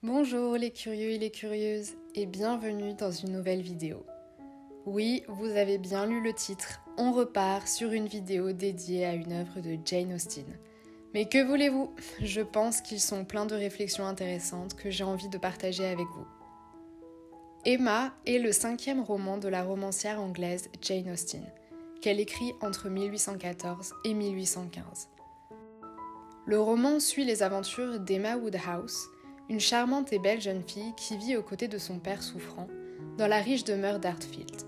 Bonjour les curieux et les curieuses et bienvenue dans une nouvelle vidéo. Oui, vous avez bien lu le titre, on repart sur une vidéo dédiée à une œuvre de Jane Austen. Mais que voulez-vous? Je pense qu'ils sont pleins de réflexions intéressantes que j'ai envie de partager avec vous. Emma est le 5e roman de la romancière anglaise Jane Austen, qu'elle écrit entre 1814 et 1815. Le roman suit les aventures d'Emma Woodhouse, une charmante et belle jeune fille qui vit aux côtés de son père souffrant, dans la riche demeure d'Hartfield.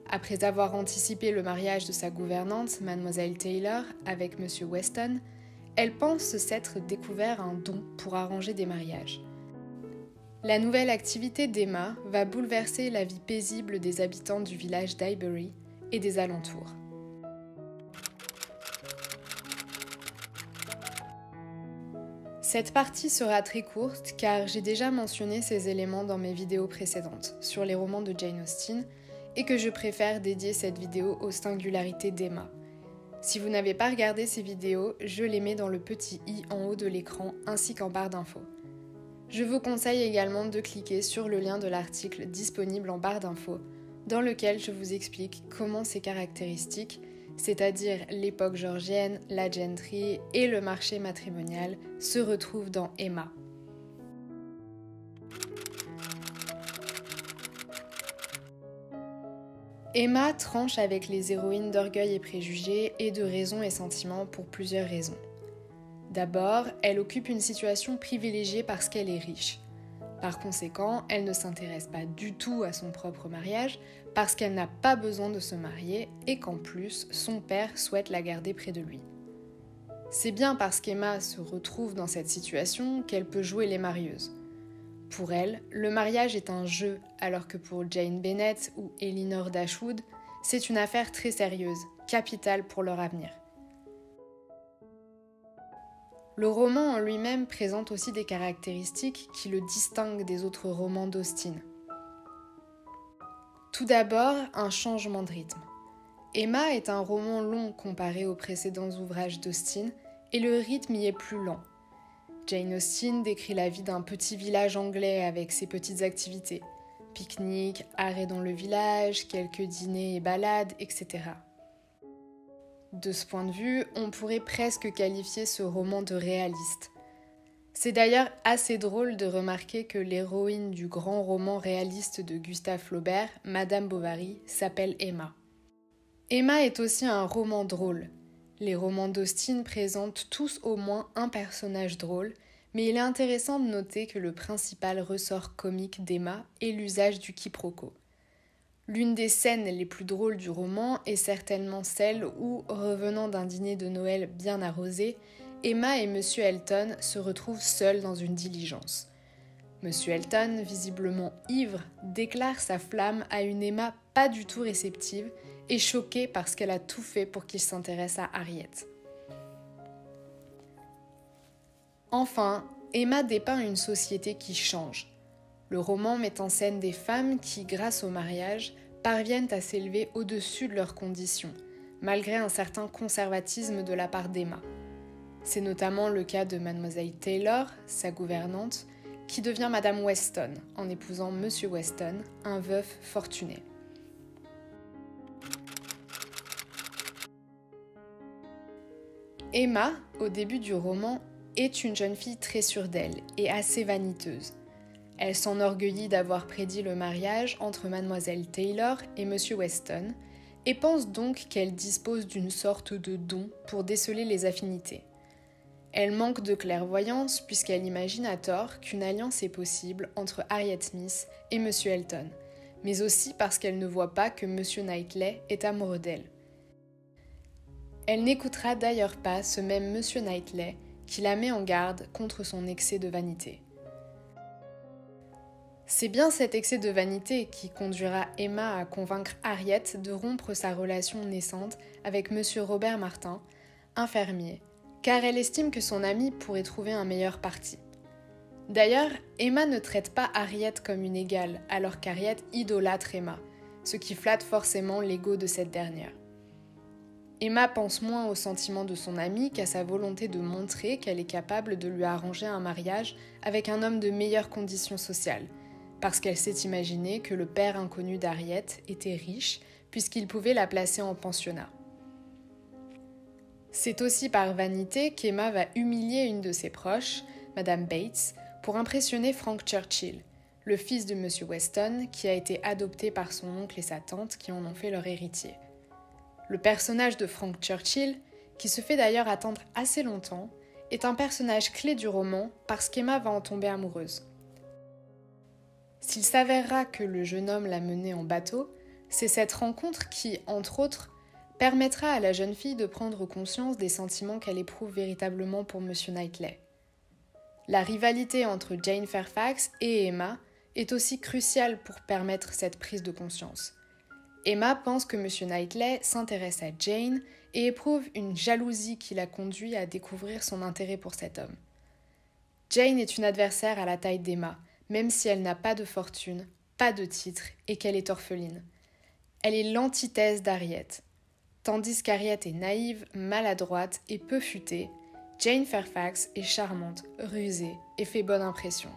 Après avoir anticipé le mariage de sa gouvernante, Mademoiselle Taylor, avec M. Weston, elle pense s'être découvert un don pour arranger des mariages. La nouvelle activité d'Emma va bouleverser la vie paisible des habitants du village d'Highbury et des alentours. Cette partie sera très courte car j'ai déjà mentionné ces éléments dans mes vidéos précédentes sur les romans de Jane Austen et que je préfère dédier cette vidéo aux singularités d'Emma. Si vous n'avez pas regardé ces vidéos, je les mets dans le petit i en haut de l'écran ainsi qu'en barre d'infos. Je vous conseille également de cliquer sur le lien de l'article disponible en barre d'infos dans lequel je vous explique comment ces caractéristiques, c'est-à-dire l'époque georgienne, la gentry et le marché matrimonial, se retrouvent dans Emma. Emma tranche avec les héroïnes d'Orgueil et Préjugés et de Raison et Sentiment pour plusieurs raisons. D'abord, elle occupe une situation privilégiée parce qu'elle est riche. Par conséquent, elle ne s'intéresse pas du tout à son propre mariage parce qu'elle n'a pas besoin de se marier et qu'en plus, son père souhaite la garder près de lui. C'est bien parce qu'Emma se retrouve dans cette situation qu'elle peut jouer les marieuses. Pour elle, le mariage est un jeu, alors que pour Jane Bennet ou Elinor Dashwood, c'est une affaire très sérieuse, capitale pour leur avenir. Le roman en lui-même présente aussi des caractéristiques qui le distinguent des autres romans d'Austen. Tout d'abord, un changement de rythme. Emma est un roman long comparé aux précédents ouvrages d'Austen et le rythme y est plus lent. Jane Austen décrit la vie d'un petit village anglais avec ses petites activités, pique-niques, arrêts dans le village, quelques dîners et balades, etc. De ce point de vue, on pourrait presque qualifier ce roman de réaliste. C'est d'ailleurs assez drôle de remarquer que l'héroïne du grand roman réaliste de Gustave Flaubert, Madame Bovary, s'appelle Emma. Emma est aussi un roman drôle. Les romans d'Austen présentent tous au moins un personnage drôle, mais il est intéressant de noter que le principal ressort comique d'Emma est l'usage du quiproquo. L'une des scènes les plus drôles du roman est certainement celle où, revenant d'un dîner de Noël bien arrosé, Emma et M. Elton se retrouvent seuls dans une diligence. M. Elton, visiblement ivre, déclare sa flamme à une Emma pas du tout réceptive et choquée parce qu'elle a tout fait pour qu'il s'intéresse à Harriet. Enfin, Emma dépeint une société qui change. Le roman met en scène des femmes qui, grâce au mariage, parviennent à s'élever au-dessus de leurs conditions, malgré un certain conservatisme de la part d'Emma. C'est notamment le cas de Mademoiselle Taylor, sa gouvernante, qui devient Madame Weston en épousant Monsieur Weston, un veuf fortuné. Emma, au début du roman, est une jeune fille très sûre d'elle et assez vaniteuse. Elle s'enorgueillit d'avoir prédit le mariage entre Mademoiselle Taylor et Monsieur Weston et pense donc qu'elle dispose d'une sorte de don pour déceler les affinités. Elle manque de clairvoyance puisqu'elle imagine à tort qu'une alliance est possible entre Harriet Smith et Monsieur Elton, mais aussi parce qu'elle ne voit pas que Monsieur Knightley est amoureux d'elle. Elle n'écoutera d'ailleurs pas ce même Monsieur Knightley qui la met en garde contre son excès de vanité. C'est bien cet excès de vanité qui conduira Emma à convaincre Harriet de rompre sa relation naissante avec Monsieur Robert Martin, un fermier, car elle estime que son amie pourrait trouver un meilleur parti. D'ailleurs, Emma ne traite pas Harriet comme une égale, alors qu'Harriet idolâtre Emma, ce qui flatte forcément l'ego de cette dernière. Emma pense moins aux sentiments de son amie qu'à sa volonté de montrer qu'elle est capable de lui arranger un mariage avec un homme de meilleures conditions sociales, parce qu'elle s'est imaginé que le père inconnu d'Harriet était riche puisqu'il pouvait la placer en pensionnat. C'est aussi par vanité qu'Emma va humilier une de ses proches, Madame Bates, pour impressionner Frank Churchill, le fils de M. Weston qui a été adopté par son oncle et sa tante qui en ont fait leur héritier. Le personnage de Frank Churchill, qui se fait d'ailleurs attendre assez longtemps, est un personnage clé du roman parce qu'Emma va en tomber amoureuse. S'il s'avérera que le jeune homme l'a menée en bateau, c'est cette rencontre qui, entre autres, permettra à la jeune fille de prendre conscience des sentiments qu'elle éprouve véritablement pour M. Knightley. La rivalité entre Jane Fairfax et Emma est aussi cruciale pour permettre cette prise de conscience. Emma pense que M. Knightley s'intéresse à Jane et éprouve une jalousie qui la conduit à découvrir son intérêt pour cet homme. Jane est une adversaire à la taille d'Emma, même si elle n'a pas de fortune, pas de titre et qu'elle est orpheline. Elle est l'antithèse d'Harriet. Tandis qu'Harriet est naïve, maladroite et peu futée, Jane Fairfax est charmante, rusée et fait bonne impression.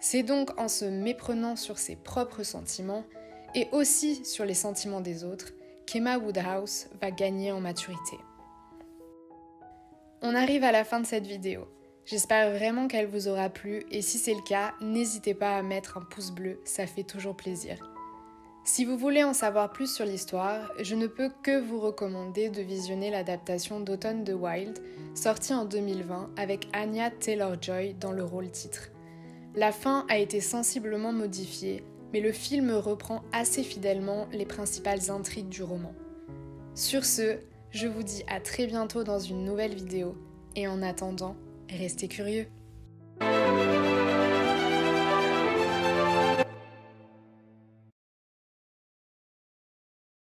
C'est donc en se méprenant sur ses propres sentiments et aussi sur les sentiments des autres qu'Emma Woodhouse va gagner en maturité. On arrive à la fin de cette vidéo. J'espère vraiment qu'elle vous aura plu et si c'est le cas, n'hésitez pas à mettre un pouce bleu, ça fait toujours plaisir. Si vous voulez en savoir plus sur l'histoire, je ne peux que vous recommander de visionner l'adaptation d'Automne de Wilde, sortie en 2020 avec Anya Taylor-Joy dans le rôle titre. La fin a été sensiblement modifiée, mais le film reprend assez fidèlement les principales intrigues du roman. Sur ce, je vous dis à très bientôt dans une nouvelle vidéo, et en attendant, restez curieux.